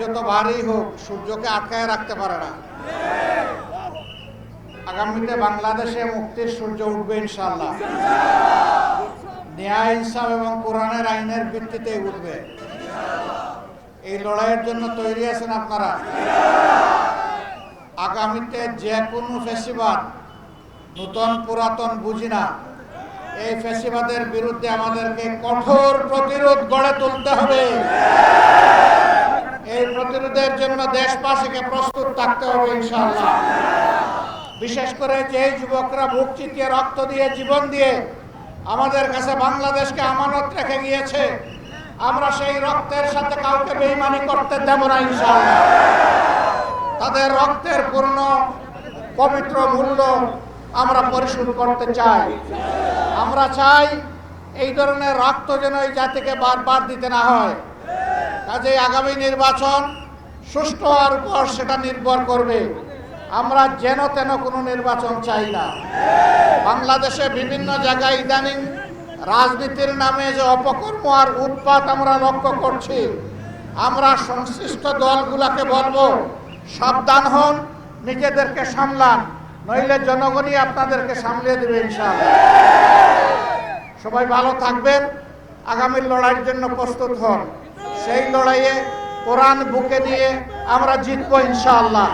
যত ভারী হোক সূর্যকে আটকায় রাখতে পারে না। আগামীতে বাংলাদেশে মুক্তির সূর্য উঠবে ইনশাআল্লাহ। ন্যায়, ইনসাফ এবং কোরআনের আইনের ভিত্তিতে উঠবে। এই লড়াইয়ের জন্য তৈরি আছেন আপনারা? আগামীতে যে কোনো ফ্যাসিবাদ, নূতন পুরাতন বুঝি না, এই ফ্যাসিবাদের বিরুদ্ধে আমাদেরকে কঠোর প্রতিরোধ গড়ে তুলতে হবে। এই প্রতিরোধের জন্য দেশবাসীকে প্রস্তুত থাকতে হবে ইনশাআল্লাহ। বিশেষ করে যে যুবকরা বুক চিতিয়ে রক্ত দিয়ে জীবন দিয়ে আমাদের কাছে বাংলাদেশকে আমানত রেখে গিয়েছে, আমরা সেই রক্তের সাথে কাউকে বেঈমানি করতে দেব না ইনশাআল্লাহ। তাদের রক্তের পূর্ণ পবিত্র মূল্য আমরা পরিশোধ করতে চাই। আমরা চাই এই ধরনের রক্ত যেন এই জাতিকে বারবার দিতে না হয়। কাজেই আগামী নির্বাচন সুষ্ঠু হওয়ার উপর সেটা নির্ভর করবে। আমরা যেন তেন কোনো নির্বাচন চাই না। বাংলাদেশে বিভিন্ন জায়গায় ইদানিং রাজনীতির নামে যে অপকর্ম আর উৎপাত আমরা লক্ষ্য করছি, আমরা সংশ্লিষ্ট দলগুলোকে বলবো, সাবধান হন, নিজেদেরকে সামলান, নইলে জনগণই আপনাদেরকে সামলিয়ে দেবে ইনশাআল্লাহ। সবাই ভালো থাকবেন। আগামীর লড়াইয়ের জন্য প্রস্তুত হন। সেই লড়াইয়ে কোরআন বুকে নিয়ে আমরা জিতবো ইনশাআল্লাহ।